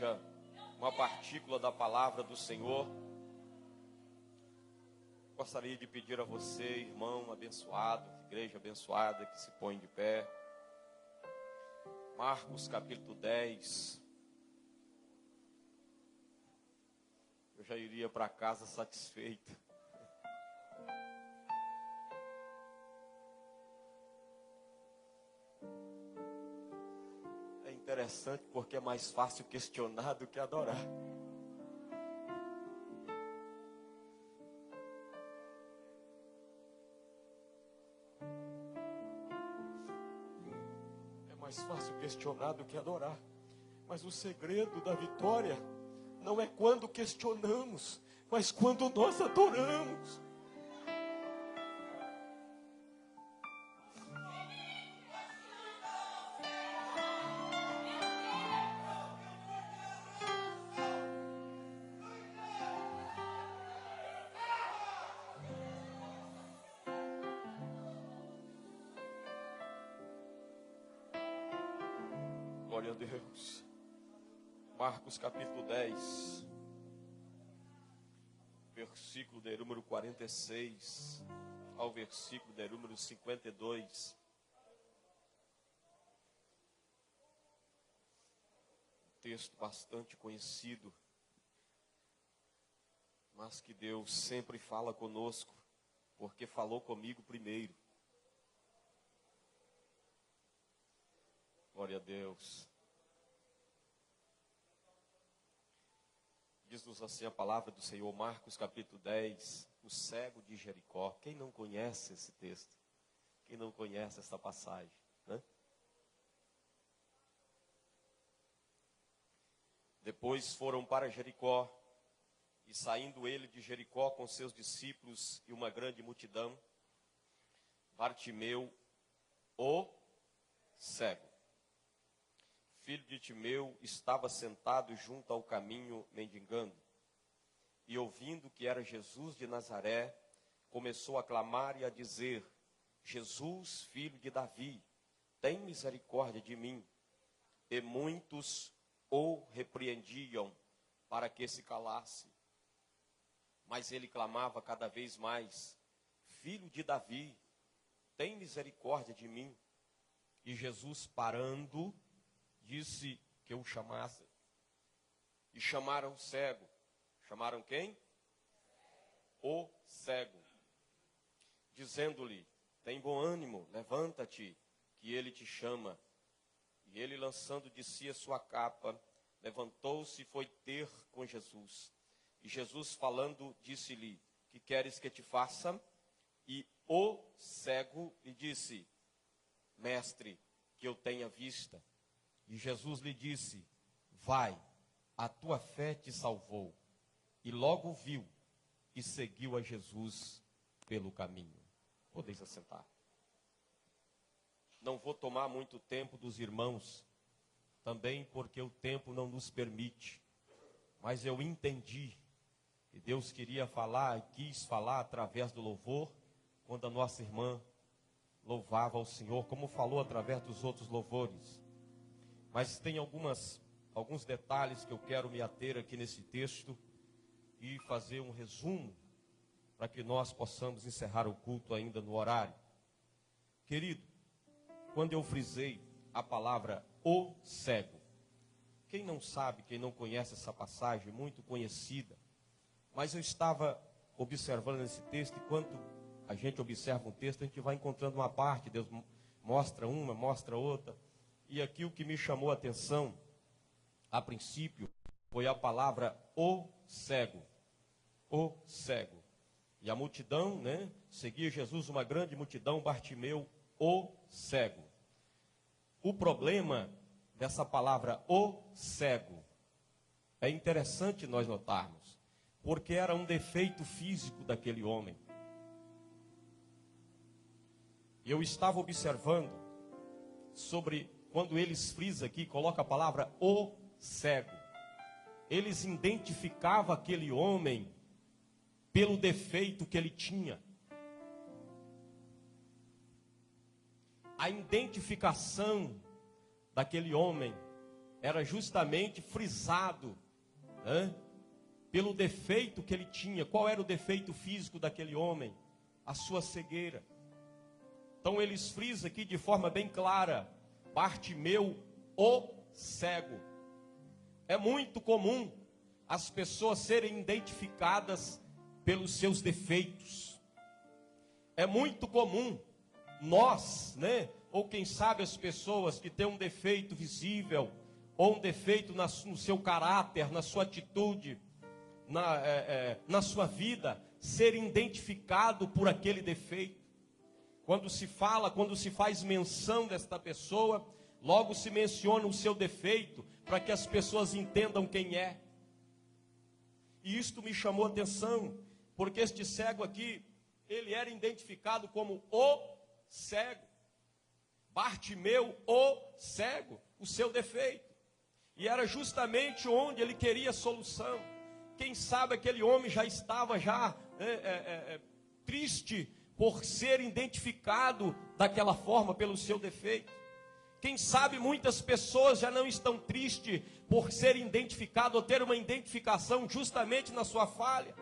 seja uma partícula da palavra do Senhor. Gostaria de pedir a você, irmão abençoado, igreja abençoada, que se põe de pé. Marcos capítulo 10. Eu já iria para casa satisfeito. É interessante porque é mais fácil questionar do que adorar. É mais fácil questionar do que adorar. Mas o segredo da vitória não é quando questionamos, mas quando nós adoramos. Glória a Deus. Marcos capítulo 10, versículo de número 46 ao versículo de número 52. Um texto bastante conhecido, mas que Deus sempre fala conosco, porque falou comigo primeiro. Glória a Deus. Diz-nos assim a palavra do Senhor, Marcos capítulo 10, o cego de Jericó. Quem não conhece esse texto? Quem não conhece essa passagem, né? Depois foram para Jericó, e saindo ele de Jericó com seus discípulos e uma grande multidão, Bartimeu, o cego, filho de Timeu, estava sentado junto ao caminho mendigando. E ouvindo que era Jesus de Nazaré, começou a clamar e a dizer: Jesus, filho de Davi, tem misericórdia de mim. E muitos o repreendiam para que se calasse. Mas ele clamava cada vez mais: Filho de Davi, tem misericórdia de mim. E Jesus, parando, disse que o chamasse. E chamaram o cego. Chamaram quem? O cego. Dizendo-lhe: tem bom ânimo, levanta-te, que ele te chama. E ele, lançando de si a sua capa, levantou-se e foi ter com Jesus. E Jesus, falando, disse-lhe: que queres que te faça? E o cego lhe disse: Mestre, que eu tenha vista. E Jesus lhe disse: vai, a tua fé te salvou. E logo viu e seguiu a Jesus pelo caminho. Podeis assentar. Não vou tomar muito tempo dos irmãos, também porque o tempo não nos permite. Mas eu entendi que Deus queria falar e quis falar através do louvor, quando a nossa irmã louvava ao Senhor, como falou através dos outros louvores. Mas tem alguns detalhes que eu quero me ater aqui nesse texto e fazer um resumo para que nós possamos encerrar o culto ainda no horário. Querido, quando eu frisei a palavra o cego, quem não sabe, quem não conhece essa passagem, muito conhecida, mas eu estava observando nesse texto, e quando a gente observa um texto, a gente vai encontrando uma parte, Deus mostra uma, mostra outra. E aqui o que me chamou a atenção, a princípio, foi a palavra o cego. O cego. E a multidão, né? Seguia Jesus, uma grande multidão, Bartimeu, o cego. O problema dessa palavra o cego é interessante nós notarmos, porque era um defeito físico daquele homem. E eu estava observando sobre, quando eles frisam aqui, coloca a palavra o cego. Eles identificavam aquele homem pelo defeito que ele tinha. A identificação daquele homem era justamente frisado, né, pelo defeito que ele tinha. Qual era o defeito físico daquele homem? A sua cegueira. Então eles frisam aqui de forma bem clara: Bartimeu, o cego. É muito comum as pessoas serem identificadas pelos seus defeitos. É muito comum nós, né, ou quem sabe as pessoas que têm um defeito visível, ou um defeito no seu caráter, na sua atitude, na sua vida, serem identificados por aquele defeito. Quando se faz menção desta pessoa, logo se menciona o seu defeito, para que as pessoas entendam quem é. E isto me chamou a atenção, porque este cego aqui, ele era identificado como o cego. Bartimeu, o cego, o seu defeito. E era justamente onde ele queria solução. Quem sabe aquele homem já estava triste por ser identificado daquela forma pelo seu defeito. Quem sabe muitas pessoas já não estão tristes por ser identificado ou ter uma identificação justamente na sua falha,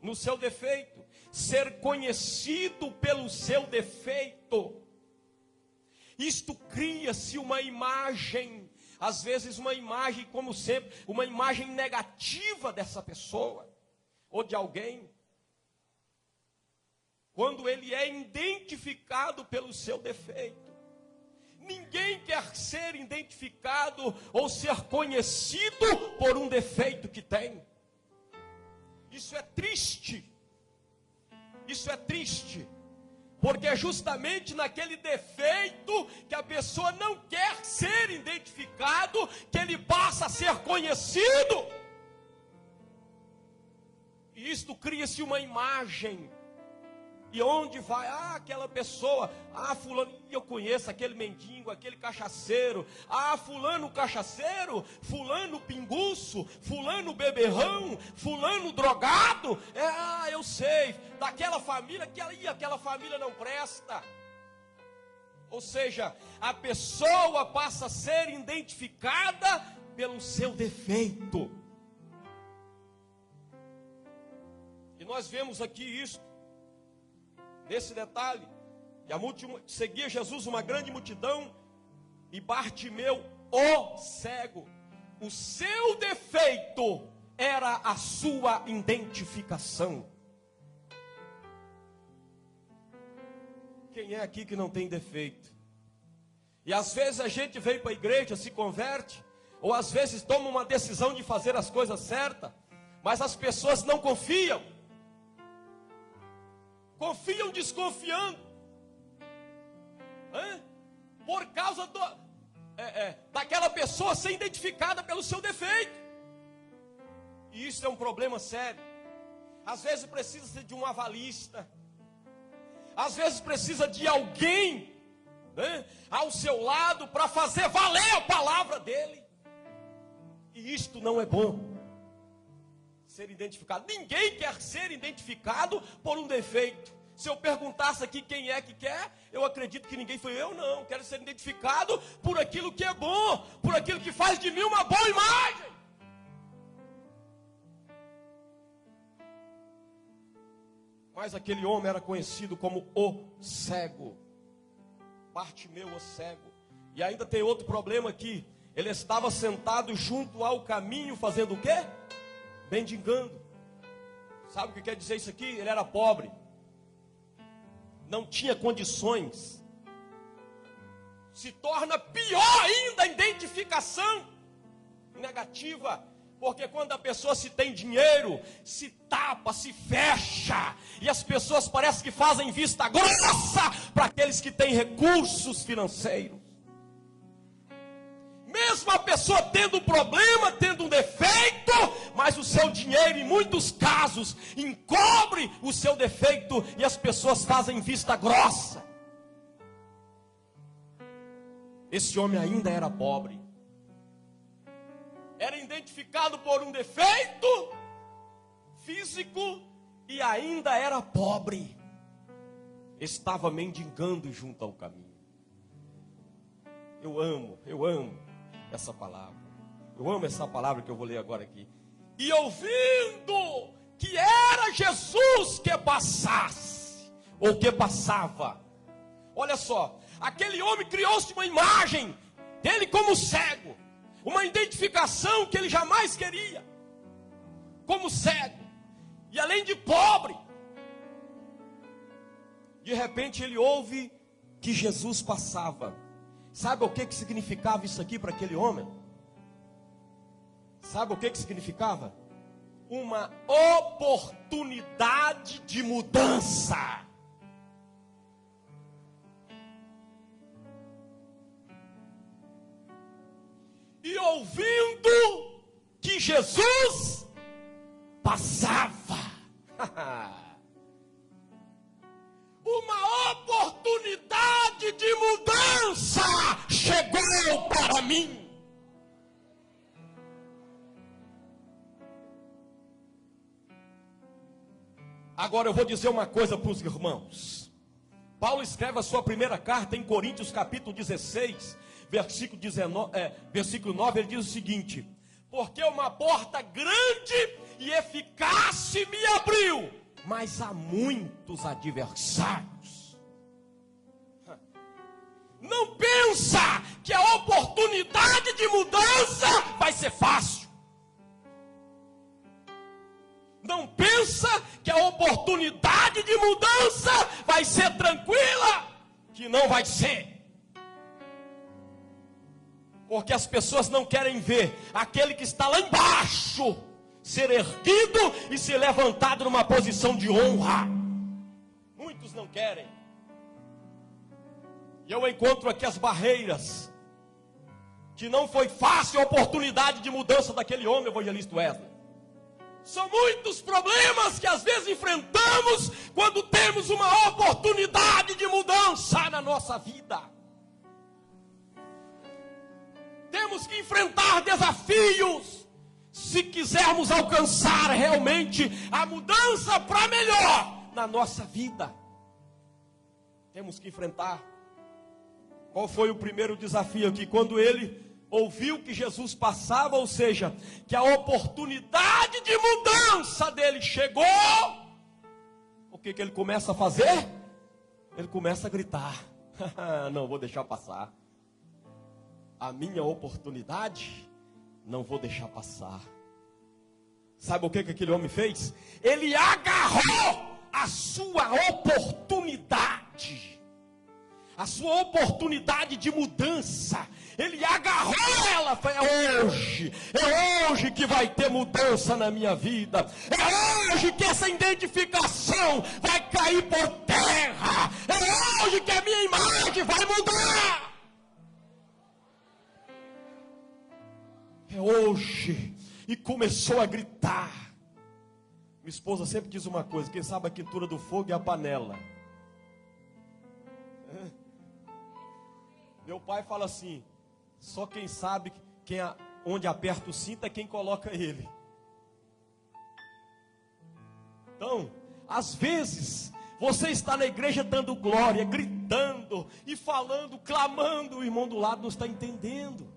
no seu defeito. Ser conhecido pelo seu defeito. Isto cria-se uma imagem, às vezes uma imagem, como sempre, uma imagem negativa dessa pessoa ou de alguém. Quando ele é identificado pelo seu defeito. Ninguém quer ser identificado ou ser conhecido por um defeito que tem. Isso é triste. Isso é triste. Porque é justamente naquele defeito que a pessoa não quer ser identificado, que ele passa a ser conhecido. E isto cria-se uma imagem. E onde vai? Aquela pessoa, fulano, eu conheço aquele mendigo, aquele cachaceiro. Fulano cachaceiro, fulano pinguço, fulano beberrão, fulano drogado. Eu sei, daquela família, aquela família não presta. Ou seja, a pessoa passa a ser identificada pelo seu defeito. E nós vemos aqui isso. Nesse detalhe, seguia Jesus uma grande multidão, e Bartimeu, o cego, o seu defeito era a sua identificação. Quem é aqui que não tem defeito? E às vezes a gente vem para a igreja, se converte, ou às vezes toma uma decisão de fazer as coisas certas, mas as pessoas não confiam. Confiam desconfiando. Por causa daquela pessoa ser identificada pelo seu defeito. E isso é um problema sério. Às vezes precisa de um avalista. Às vezes precisa de alguém, ao seu lado para fazer valer a palavra dele. E isto não é bom. Ser identificado. Ninguém quer ser identificado por um defeito. Se eu perguntasse aqui quem é que quer, eu acredito que ninguém foi. Eu não, quero ser identificado por aquilo que é bom, por aquilo que faz de mim uma boa imagem. Mas aquele homem era conhecido como o cego. Bartimeu, o cego. E ainda tem outro problema aqui. Ele estava sentado junto ao caminho, fazendo o quê? Mendigando. Sabe o que quer dizer isso aqui? Ele era pobre. Não tinha condições. Se torna pior ainda a identificação negativa. Porque quando a pessoa se tem dinheiro, se tapa, se fecha. E as pessoas parecem que fazem vista grossa para aqueles que têm recursos financeiros. Mesmo a pessoa tendo um problema, tendo um defeito, mas o seu dinheiro, em muitos casos, encobre o seu defeito e as pessoas fazem vista grossa. Esse homem ainda era pobre. Era identificado por um defeito físico e ainda era pobre. Estava mendigando junto ao caminho. Eu amo essa palavra. Eu amo essa palavra que eu vou ler agora aqui. E ouvindo que era Jesus que passasse, ou que passava. Olha só, aquele homem criou-se uma imagem dele como cego, uma identificação que ele jamais queria, como cego, e além de pobre. De repente ele ouve que Jesus passava. Sabe o que significava isso aqui para aquele homem? Sabe o que significava? Uma oportunidade de mudança. E ouvindo que Jesus passava. Uma oportunidade de mudança chegou para mim. Agora eu vou dizer uma coisa para os irmãos. Paulo escreve a sua primeira carta em Coríntios capítulo 16, versículo 9, ele diz o seguinte: porque uma porta grande e eficaz se me abriu, mas há muitos adversários. Não pensa que a oportunidade de mudança vai ser fácil. Não pensa que a oportunidade de mudança vai ser tranquila, que não vai ser. Porque as pessoas não querem ver aquele que está lá embaixo ser erguido e ser levantado numa posição de honra. Muitos não querem. E eu encontro aqui as barreiras, que não foi fácil a oportunidade de mudança daquele homem, evangelista Wesley. São muitos problemas que às vezes enfrentamos quando temos uma oportunidade de mudança na nossa vida. Temos que enfrentar desafios se quisermos alcançar realmente a mudança para melhor na nossa vida. Temos que enfrentar. Qual foi o primeiro desafio aqui? Quando ele ouviu que Jesus passava, ou seja, que a oportunidade de mudança dele chegou, o que ele começa a fazer? Ele começa a gritar: não vou deixar passar. A minha oportunidade, não vou deixar passar. Sabe o que aquele homem fez? Ele agarrou a sua oportunidade. A sua oportunidade de mudança. Ele agarrou ela. Foi: é hoje que vai ter mudança na minha vida. É hoje que essa identificação vai cair por terra. É hoje que a minha imagem vai mudar. É hoje. E começou a gritar. Minha esposa sempre diz uma coisa: quem sabe a quintura do fogo é a panela. Meu pai fala assim: só quem sabe onde aperta o cinto é quem coloca ele. Então, às vezes, você está na igreja dando glória, gritando e falando, clamando, o irmão do lado não está entendendo.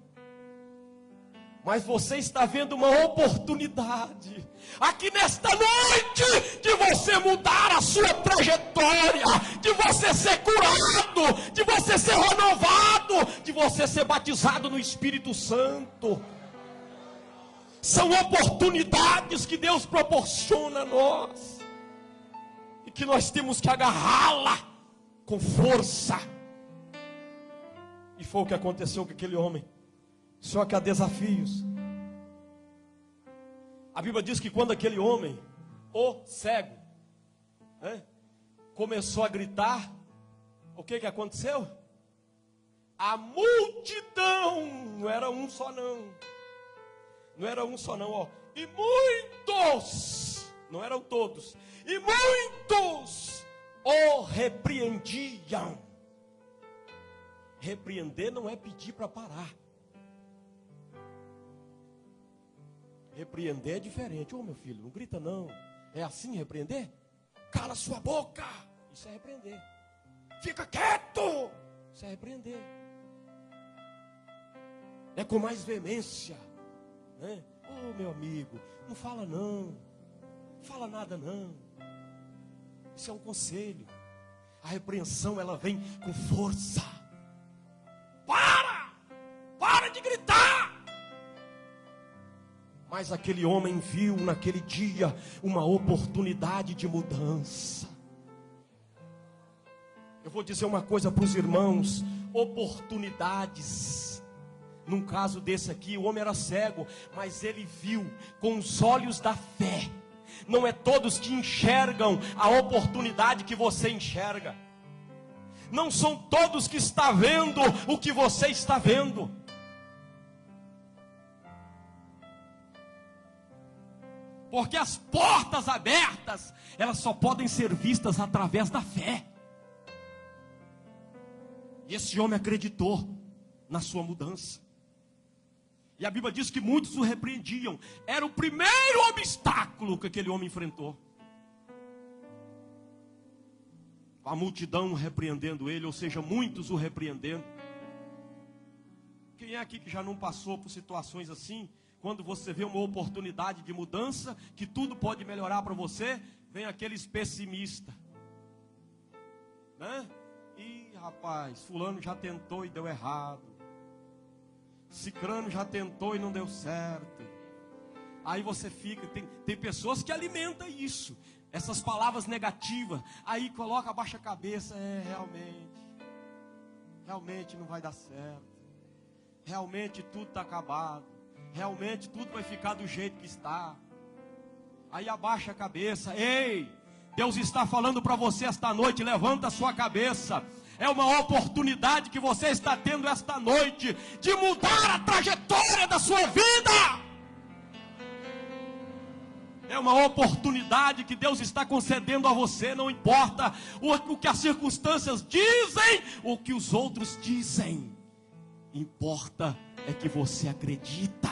Mas você está vendo uma oportunidade aqui nesta noite de você mudar a sua trajetória, de você ser curado, de você ser renovado, de você ser batizado no Espírito Santo. São oportunidades que Deus proporciona a nós e que nós temos que agarrá-la com força. E foi o que aconteceu com aquele homem. Só que há desafios. A Bíblia diz que quando aquele homem, o cego, começou a gritar, o que aconteceu? A multidão, não era um só não. Não era um só não, ó. E muitos, não eram todos, e muitos o repreendiam. Repreender não é pedir para parar. Repreender é diferente. Ô meu filho, não grita não. É assim repreender? Cala sua boca. Isso é repreender. Fica quieto. Isso é repreender. é com mais veemência, né? Oh, meu amigo, não fala não, não fala nada não. Isso é um conselho. A repreensão, ela vem com força. Para de gritar. Mas aquele homem viu naquele dia uma oportunidade de mudança. Eu vou dizer uma coisa para os irmãos: oportunidades. Num caso desse aqui, o homem era cego, mas ele viu com os olhos da fé. Não é todos que enxergam a oportunidade que você enxerga. Não são todos que estão vendo o que você está vendo. Porque as portas abertas, elas só podem ser vistas através da fé. E esse homem acreditou na sua mudança. E a Bíblia diz que muitos o repreendiam. Era o primeiro obstáculo que aquele homem enfrentou. A multidão repreendendo ele, ou seja, muitos o repreendendo. Quem é aqui que já não passou por situações assim? Quando você vê uma oportunidade de mudança, que tudo pode melhorar para você, vem aqueles pessimistas, né? Ih, rapaz, fulano já tentou e deu errado. Cicrano já tentou e não deu certo. Aí você fica, tem pessoas que alimentam isso, essas palavras negativas. Aí coloca, abaixa a cabeça, realmente não vai dar certo. Realmente tudo está acabado. Realmente tudo vai ficar do jeito que está. Aí abaixa a cabeça. Ei, Deus está falando para você esta noite. Levanta a sua cabeça. É uma oportunidade que você está tendo esta noite de mudar a trajetória da sua vida. É uma oportunidade que Deus está concedendo a você. Não importa o que as circunstâncias dizem, o que os outros dizem. Importa é que você acredita.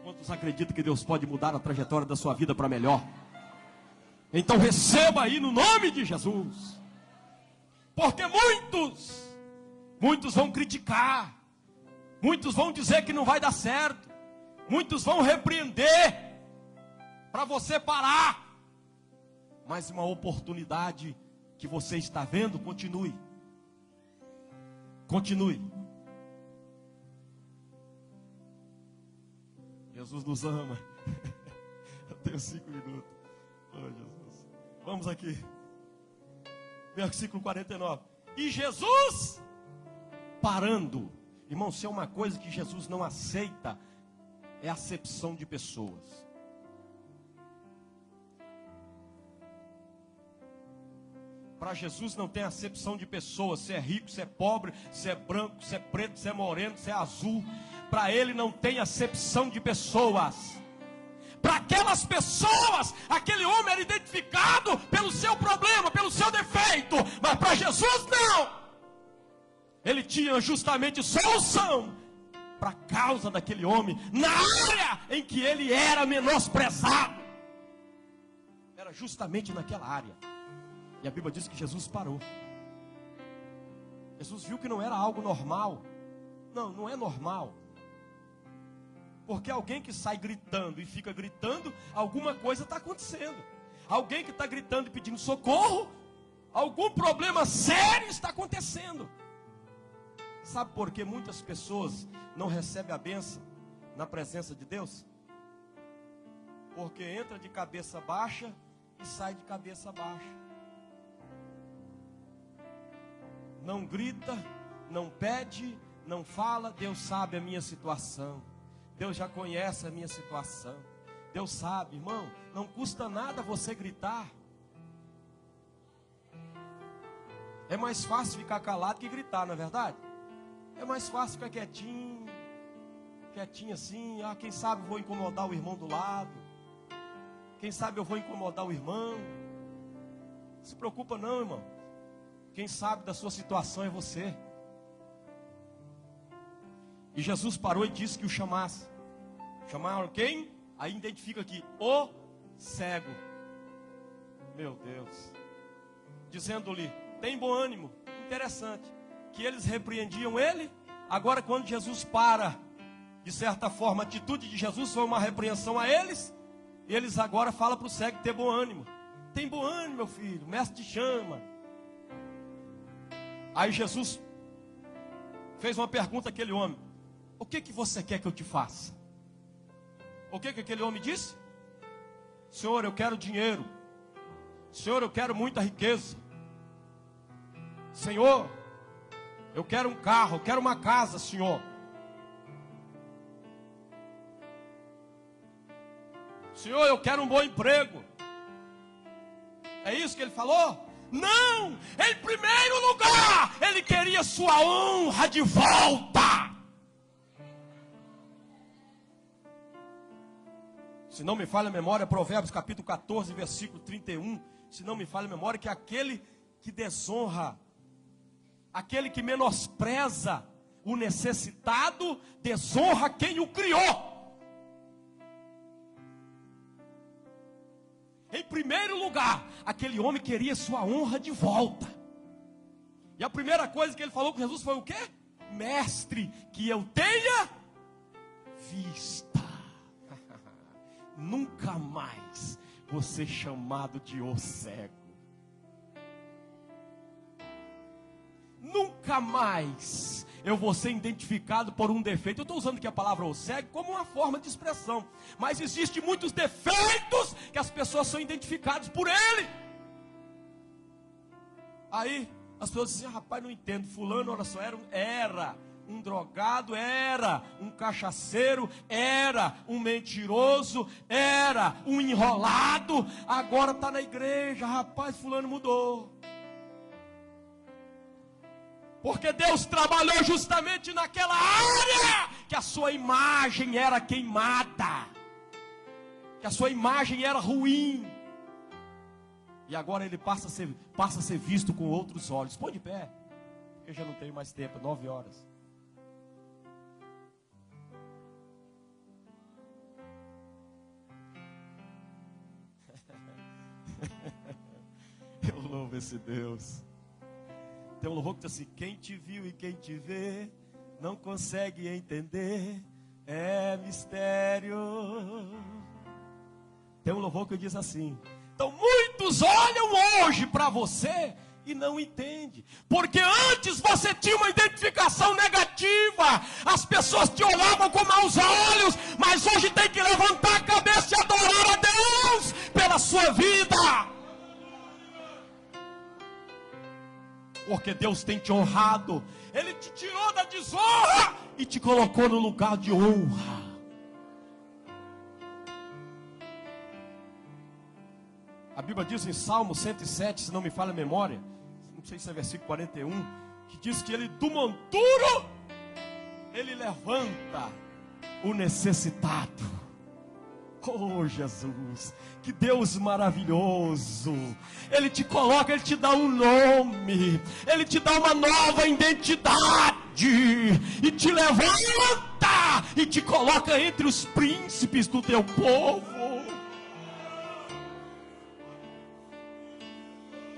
Quantos acreditam que Deus pode mudar a trajetória da sua vida para melhor? Então receba aí no nome de Jesus. Porque muitos vão criticar. Muitos vão dizer que não vai dar certo. Muitos vão repreender para você parar. Mas uma oportunidade que você está vendo, continue. Continue. Jesus nos ama. Eu tenho 5 minutos. Oh, Jesus. Vamos aqui. Versículo 49. E Jesus parando. Irmão, se é uma coisa que Jesus não aceita, é a acepção de pessoas. Para Jesus não tem acepção de pessoas. Se é rico, se é pobre, se é branco, se é preto, se é moreno, se é azul. Para ele não tem acepção de pessoas. Para aquelas pessoas, aquele homem era identificado pelo seu problema, pelo seu defeito. Mas para Jesus não. Ele tinha justamente solução para a causa daquele homem, na área em que ele era menosprezado. Era justamente naquela área. E a Bíblia diz que Jesus parou. Jesus viu que não era algo normal. Não é normal. Porque alguém que sai gritando e fica gritando, alguma coisa está acontecendo. Alguém que está gritando e pedindo socorro, algum problema sério está acontecendo. Sabe por que muitas pessoas não recebem a bênção na presença de Deus? Porque entra de cabeça baixa e sai de cabeça baixa. Não grita, não pede, não fala. Deus sabe a minha situação. Deus já conhece a minha situação. Deus sabe, irmão. Não custa nada você gritar. É mais fácil ficar calado que gritar, não é verdade? É mais fácil ficar quietinho. Quietinho assim. Ah, quem sabe eu vou incomodar o irmão do lado. Quem sabe eu vou incomodar o irmão. Não se preocupa não, irmão. Quem sabe da sua situação é você. E Jesus parou e disse que o chamasse. Chamaram quem? Aí identifica aqui, o cego. Meu Deus. Dizendo-lhe, tem bom ânimo. Interessante. que eles repreendiam ele. Agora, quando Jesus para, de certa forma, a atitude de Jesus foi uma repreensão a eles. Eles agora falam para o cego ter bom ânimo. Tem bom ânimo, meu filho, o mestre te chama. Aí Jesus fez uma pergunta àquele homem: o que você quer que eu te faça? O que aquele homem disse? Senhor, eu quero dinheiro. Senhor, eu quero muita riqueza. Senhor, eu quero um carro, eu quero uma casa, Senhor. Senhor, eu quero um bom emprego. É isso que ele falou? Não! Em primeiro lugar, ele queria sua honra de volta. Se não me falha a memória, Provérbios capítulo 14, versículo 31. Se não me falha a memória, que aquele que desonra, aquele que menospreza o necessitado, desonra quem o criou. Em primeiro lugar, aquele homem queria sua honra de volta. E a primeira coisa que ele falou com Jesus foi o quê? Mestre, que eu tenha vista. Nunca mais vou ser chamado de o cego. Nunca mais eu vou ser identificado por um defeito. Eu estou usando aqui a palavra o cego como uma forma de expressão. Mas existem muitos defeitos que as pessoas são identificadas por ele. Aí as pessoas dizem: rapaz, não entendo. Fulano, olha só, era um drogado, era um cachaceiro, era um mentiroso, era um enrolado. Agora está na igreja. Rapaz, fulano mudou. Porque Deus trabalhou justamente naquela área que a sua imagem era queimada, que a sua imagem era ruim. E agora ele passa a ser visto com outros olhos. Põe de pé, eu já não tenho mais tempo, 9 horas. Eu louvo esse Deus. Tem um louvor que diz assim: quem te viu e quem te vê não consegue entender, é mistério. Tem um louvor que diz assim: então muitos olham hoje para você e não entendem, porque antes você tinha uma identificação negativa, as pessoas te olhavam com maus olhos, mas hoje tem que levantar a cabeça e adorar a Deus pela sua vida. Porque Deus tem te honrado. Ele te tirou da desonra e te colocou no lugar de honra. A Bíblia diz em Salmo 107, se não me falha a memória, não sei se é versículo 41, que diz que ele do monturo, ele levanta o necessitado. Oh Jesus, que Deus maravilhoso. Ele te coloca, Ele te dá um nome, Ele te dá uma nova identidade, e te levanta, e te coloca entre os príncipes do teu povo.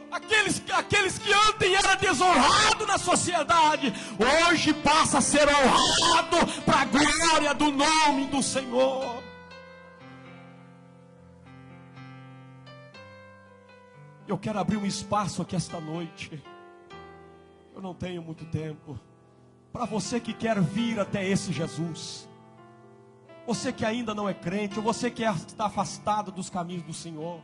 Aqueles que ontem era desonrado na sociedade, hoje passa a ser honrado para a glória do nome do Senhor. Eu quero abrir um espaço aqui esta noite. Eu não tenho muito tempo. Para você que quer vir até esse Jesus, você que ainda não é crente, ou você que está afastado dos caminhos do Senhor,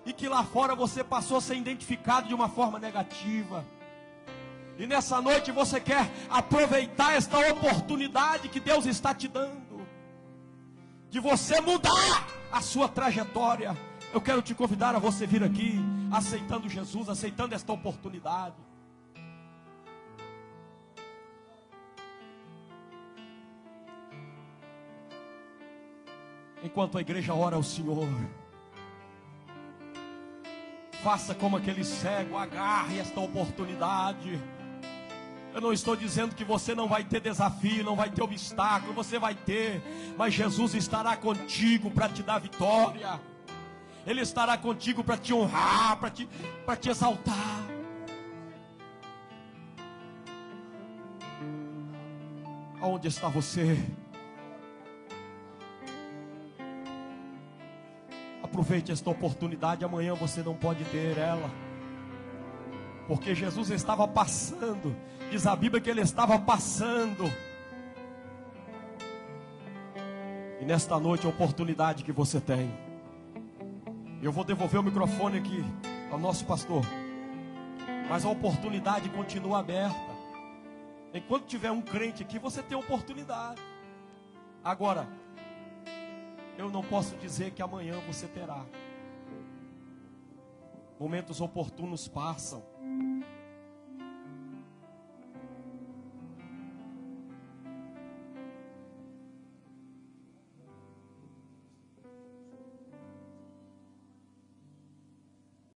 e que lá fora você passou a ser identificado de uma forma negativa, e nessa noite você quer aproveitar esta oportunidade que Deus está te dando, de você mudar a sua trajetória. Eu quero te convidar a você vir aqui, aceitando Jesus, aceitando esta oportunidade. Enquanto a igreja ora ao Senhor, faça como aquele cego, agarre esta oportunidade. Eu não estou dizendo que você não vai ter desafio, não vai ter obstáculo, você vai ter, mas Jesus estará contigo para te dar vitória. Ele estará contigo para te honrar, para te exaltar. Aonde está você? Aproveite esta oportunidade, amanhã você não pode ter ela. Porque Jesus estava passando, diz a Bíblia que Ele estava passando. E nesta noite a oportunidade que você tem. Eu vou devolver o microfone aqui ao nosso pastor. Mas a oportunidade continua aberta. Enquanto tiver um crente aqui, você tem oportunidade. Agora, eu não posso dizer que amanhã você terá. Momentos oportunos passam.